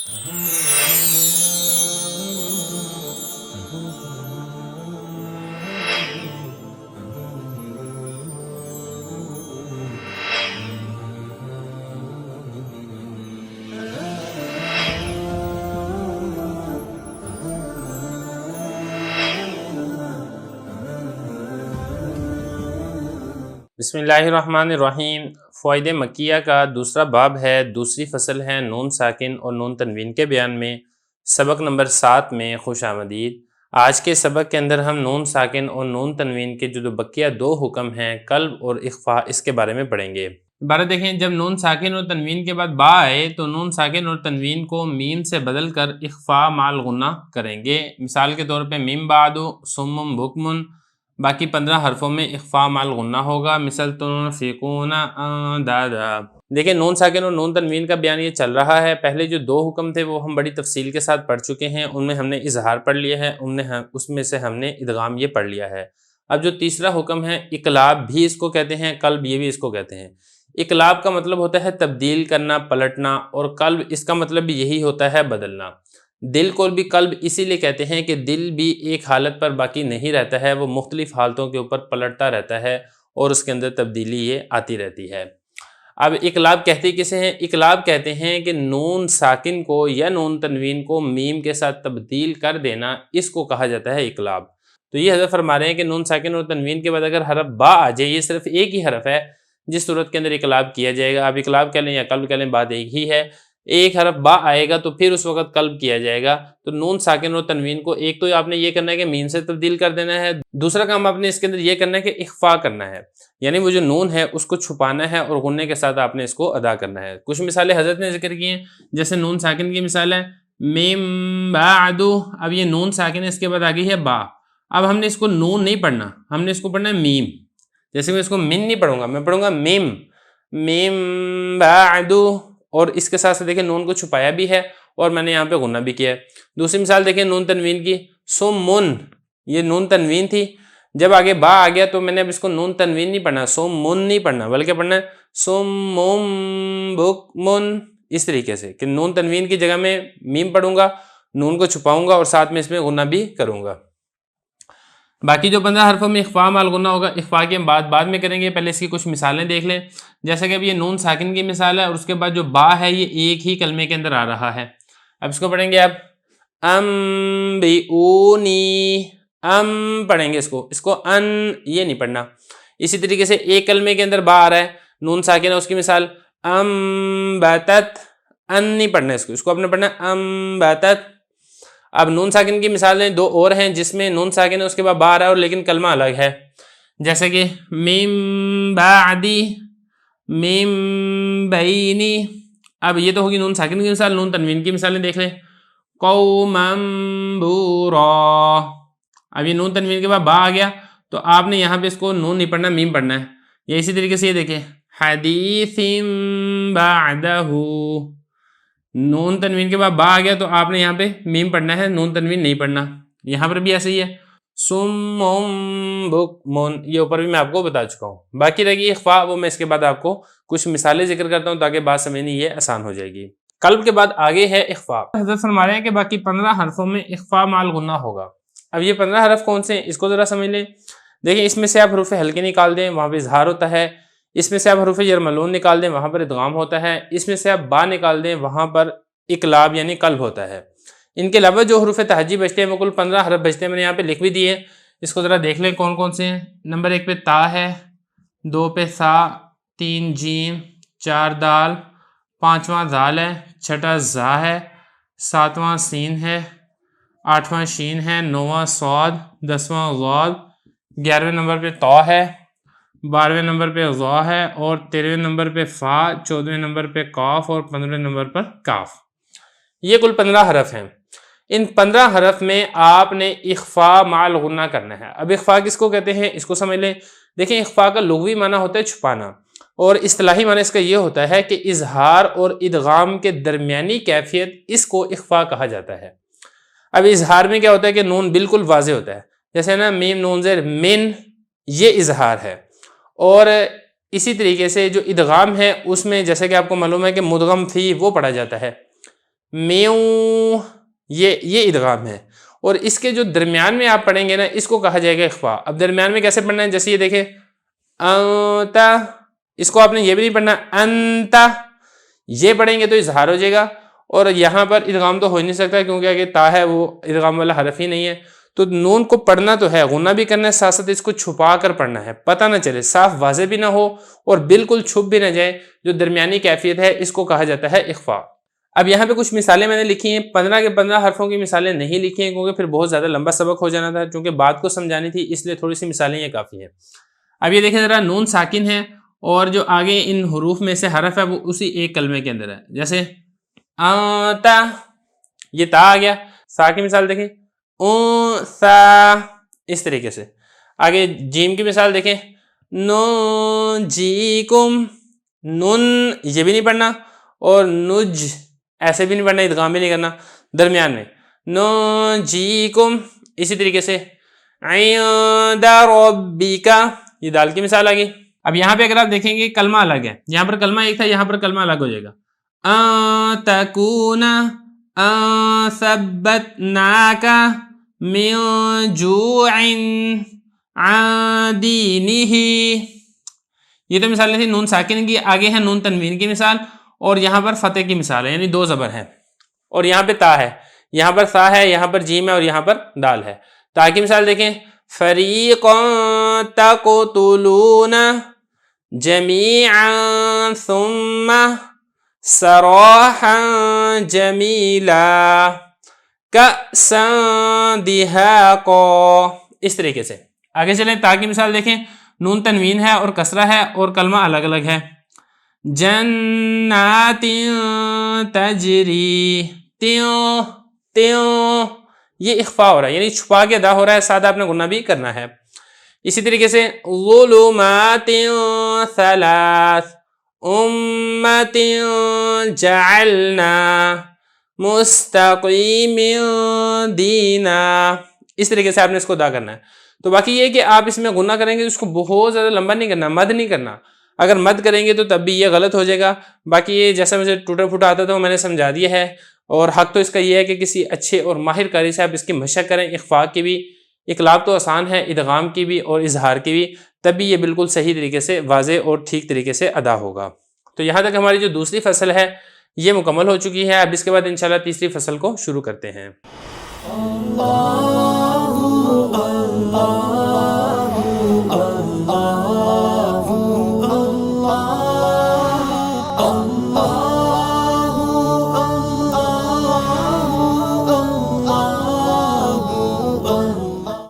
بسم اللہ الرحمن الرحیم۔ فوائد مکیہ کا دوسرا باب ہے، دوسری فصل ہے نون ساکن اور نون تنوین کے بیان میں۔ سبق نمبر 7 میں خوش آمدید۔ آج کے سبق کے اندر ہم نون ساکن اور نون تنوین کے جو بقیہ 2 حکم ہیں، قلب اور اخفاء، اس کے بارے میں پڑھیں گے۔ عبارت دیکھیں، جب نون ساکن اور تنوین کے بعد با آئے تو نون ساکن اور تنوین کو میم سے بدل کر اخفاء مال غنہ کریں گے۔ مثال کے طور پہ میم بعدو سمم بکمن، باقی 15 حرفوں میں اخفاء مال غنہ ہوگا۔ مثل تنفقون دادا۔ دیکھیں، نون ساکن اور نون تنوین کا بیان یہ چل رہا ہے۔ پہلے جو 2 حکم تھے وہ ہم بڑی تفصیل کے ساتھ پڑھ چکے ہیں، ان میں ہم نے اظہار پڑھ لیا ہے، اس میں سے ہم نے ادغام یہ پڑھ لیا ہے۔ اب جو تیسرا حکم ہے، اقلاب بھی اس کو کہتے ہیں، قلب یہ بھی اس کو کہتے ہیں۔ اقلاب کا مطلب ہوتا ہے تبدیل کرنا، پلٹنا، اور قلب اس کا مطلب بھی یہی ہوتا ہے، بدلنا۔ دل کو بھی قلب اسی لیے کہتے ہیں کہ دل بھی ایک حالت پر باقی نہیں رہتا ہے، وہ مختلف حالتوں کے اوپر پلٹتا رہتا ہے اور اس کے اندر تبدیلی یہ آتی رہتی ہے۔ اب اقلاب کہتے کسے ہیں؟ اقلاب کہتے ہیں کہ نون ساکن کو یا نون تنوین کو میم کے ساتھ تبدیل کر دینا، اس کو کہا جاتا ہے اقلاب۔ تو یہ حضرت فرما رہے ہیں کہ نون ساکن اور تنوین کے بعد اگر حرف با آ جائے، یہ صرف ایک ہی حرف ہے جس صورت کے اندر اقلاب کیا جائے گا۔ آپ اقلاب کہہ لیں یا قلب کہہ لیں، بات ایک ہی ہے۔ ایک حرف با آئے گا تو پھر اس وقت قلب کیا جائے گا۔ تو نون ساکن اور تنوین کو ایک تو آپ نے یہ کرنا ہے کہ میم سے تبدیل کر دینا ہے، دوسرا کام آپ نے اس کے اندر یہ کرنا ہے کہ اخفاء کرنا ہے، یعنی وہ جو نون ہے اس کو چھپانا ہے اور غنے کے ساتھ آپ نے اس کو ادا کرنا ہے۔ کچھ مثالیں حضرت نے ذکر کی ہیں، جیسے نون ساکن کی مثال ہے میم بعدو۔ اب یہ نون ساکن ہے، اس کے بعد آگئی ہے با۔ اب ہم نے اس کو نون نہیں پڑھنا، ہم نے اس کو پڑھنا ہے میم۔ جیسے میں اس کو من نہیں پڑھوں گا، میں پڑھوں گا میم، میم بعدو، اور اس کے ساتھ سے دیکھیں نون کو چھپایا بھی ہے اور میں نے یہاں پہ غنہ بھی کیا ہے۔ دوسری مثال دیکھیں نون تنوین کی، سمن، یہ نون تنوین تھی، جب آگے با آ گیا تو میں نے اب اس کو نون تنوین نہیں پڑھنا، سمن نہیں پڑھنا، بلکہ پڑھنا ہے سمم بکمن، اس طریقے سے کہ نون تنوین کی جگہ میں میم پڑھوں گا، نون کو چھپاؤں گا اور ساتھ میں اس میں غنہ بھی کروں گا۔ باقی جو 15 حرفوں میں اخفاء مال غنہ ہوگا، اخفاء کی ہم بعد میں کریں گے، پہلے اس کی کچھ مثالیں دیکھ لیں۔ جیسا کہ اب یہ نون ساکن کی مثال ہے اور اس کے بعد جو با ہے یہ ایک ہی کلمے کے اندر آ رہا ہے۔ اب اس کو پڑھیں گے، اب انبئونی، ام پڑھیں گے، اس کو ان یہ نہیں پڑھنا۔ اسی طریقے سے ایک کلمے کے اندر با آ رہا ہے، نون ساکن ہے، اس کی مثال انبتت، ان نہیں پڑھنا، اس کو اپنے پڑھنا انبتت۔ اب نون ساکن کی مثالیں 2 اور ہیں جس میں نون ساکن ہے، اس کے بعد با آ رہا ہے اور لیکن کلمہ الگ ہے، جیسے کہ میم بعدی، میم بینی۔ اب یہ تو ہوگی نون ساکن کی مثال۔ نون تنوین کی مثالیں دیکھ لیں، قوما بورا۔ اب یہ نون تنوین کے بعد با آ گیا تو آپ نے یہاں پہ اس کو نون نہیں پڑھنا، میم پڑھنا ہے۔ یا اسی طریقے سے یہ دیکھیں حدیث بعدہ، نون تنوین کے بعد با آ گیا تو آپ نے یہاں پہ میم پڑھنا ہے، نون تنوین نہیں پڑھنا۔ یہاں پر بھی ایسے ہی ہے، سمم بکمن، یہ اوپر بھی میں آپ کو بتا چکا ہوں۔ باقی رہے گی اخفاء، وہ میں اس کے بعد آپ کو کچھ مثالیں ذکر کرتا ہوں تاکہ بات سمجھنی یہ آسان ہو جائے گی۔ قلب کے بعد آگے ہے اخفاء۔ حضرت فرما رہے ہیں کہ باقی 15 حرفوں میں اخفاء مال غنہ ہوگا۔ اب یہ 15 حرف کون سے ہیں اس کو ذرا سمجھ لیں۔ دیکھیں، اس میں سے آپ حروف ہلکے نکال دیں، وہاں پہ اظہار ہوتا ہے۔ اس میں سے آپ حروف یرملون نکال دیں، وہاں پر ادغام ہوتا ہے۔ اس میں سے آپ با نکال دیں، وہاں پر اقلاب یعنی قلب ہوتا ہے۔ ان کے علاوہ جو حروف تہجی بچتے ہیں وہ کل 15 حرف بچتے ہیں، میں نے یہاں پہ لکھ بھی دیے، اس کو ذرا دیکھ لیں کون کون سے ہیں۔ نمبر 1 پہ تا ہے، 2 پہ سا، 3 جیم، 4 دال، 5واں ذال ہے، 6واں زا ہے، 7واں سین ہے، 8واں شین ہے، 9واں صاد، 10واں ضاد، 11ویں نمبر پہ طا ہے، 12ویں نمبر پہ ظا ہے، اور 13ویں نمبر پہ فا، 14ویں نمبر پہ قاف، اور 15ویں نمبر پر کاف۔ یہ کل 15 حرف ہیں۔ ان 15 حرف میں آپ نے اخفاء مال غنہ کرنا ہے۔ اب اخفاء کس کو کہتے ہیں اس کو سمجھ لیں۔ دیکھیں، اخفاء کا لغوی معنی ہوتا ہے چھپانا، اور اصطلاحی معنی اس کا یہ ہوتا ہے کہ اظہار اور ادغام کے درمیانی کیفیت، اس کو اخفاء کہا جاتا ہے۔ اب اظہار میں کیا ہوتا ہے کہ نون بالکل واضح ہوتا ہے، جیسے نا میم نون زیر من، یہ اظہار ہے۔ اور اسی طریقے سے جو ادغام ہے اس میں جیسے کہ آپ کو معلوم ہے کہ مدغم تھی وہ پڑھا جاتا ہے۔ میوں، یہ ادغام ہے، اور اس کے جو درمیان میں آپ پڑھیں گے نا اس کو کہا جائے گا اخفا۔ اب درمیان میں کیسے پڑھنا ہے؟ جیسے یہ دیکھیں انتا، اس کو آپ نے یہ بھی نہیں پڑھنا انتا، یہ پڑھیں گے تو اظہار ہو جائے گا، اور یہاں پر ادغام تو ہو ہی نہیں سکتا کیونکہ اگر تا ہے وہ ادغام والا حرف ہی نہیں ہے۔ تو نون کو پڑھنا تو ہے، غنہ بھی کرنا ہے، ساتھ ساتھ اس کو چھپا کر پڑھنا ہے، پتہ نہ چلے، صاف واضح بھی نہ ہو اور بالکل چھپ بھی نہ جائے، جو درمیانی کیفیت ہے اس کو کہا جاتا ہے اخفا۔ اب یہاں پہ کچھ مثالیں میں نے لکھی ہیں، 15 کے 15 حرفوں کی مثالیں نہیں لکھی ہیں کیونکہ پھر بہت زیادہ لمبا سبق ہو جانا تھا، چونکہ بات کو سمجھانی تھی اس لیے تھوڑی سی مثالیں یہ کافی ہیں۔ اب یہ دیکھیں ذرا، نون ساکن ہے اور جو آگے ان حروف میں سے حرف ہے وہ اسی ایک کلمے کے اندر ہے، جیسے آتا، یہ تا آ گیا، سا کی مثال دیکھیں سا، اس طریقے سے۔ آگے جیم کی مثال دیکھیں نون جی کم، نون یہ بھی نہیں پڑھنا اور نج ایسے بھی نہیں پڑھنا، ادغام بھی نہیں کرنا، درمیان میں نون جی کم، اسی طریقے سے عند ربک، یہ دال کی مثال آ گئی۔ اب یہاں پہ اگر آپ دیکھیں گے کلمہ الگ ہے، یہاں پر کلمہ ایک تھا، یہاں پر کلمہ الگ ہو جائے گا، تکون ثبتناک من جوع عن دینہ، یہ تو مثالیں تھی نون ساکن کی۔ آگے ہے نون تنوین کی مثال، اور یہاں پر فتح کی مثال ہے، یعنی 2 زبر ہے، اور یہاں پہ تا ہے، یہاں پر سا ہے، یہاں پر جیم ہے اور یہاں پر دال ہے۔ تا کی مثال دیکھیں فریقا تقتلون جمیعا ثم سراحا جمیلا کأسا دہاقا، اس طریقے سے۔ آگے چلیں، تا کی مثال دیکھیں، نون تنوین ہے اور کسرہ ہے اور کلمہ الگ الگ ہے، جنات تجری، تیوں تیوں، یہ اخفا ہو رہا ہے یعنی چھپا کے ادا ہو رہا ہے، ساتھ آپ نے غنہ بھی کرنا ہے۔ اسی طریقے سے ظلمات ثلاث امت جعلنا مستقیم دینا، اس طریقے سے آپ نے اس کو ادا کرنا ہے۔ تو باقی یہ کہ آپ اس میں غنہ کریں گے تو اس کو بہت زیادہ لمبا نہیں کرنا، مد نہیں کرنا، اگر مد کریں گے تو تب بھی یہ غلط ہو جائے گا۔ باقی یہ جیسا مجھے ٹوٹا پھوٹا آتا تھا وہ میں نے سمجھا دیا ہے، اور حق تو اس کا یہ ہے کہ کسی اچھے اور ماہر قاری سے آپ اس کی مشق کریں، اخفاء کی بھی، اقلاب تو آسان ہے، ادغام کی بھی اور اظہار کی بھی، تب بھی یہ بالکل صحیح طریقے سے واضح اور ٹھیک طریقے سے ادا ہوگا۔ تو یہاں تک ہماری جو دوسری فصل ہے یہ مکمل ہو چکی ہے، اب اس کے بعد انشاءاللہ تیسری فصل کو شروع کرتے ہیں۔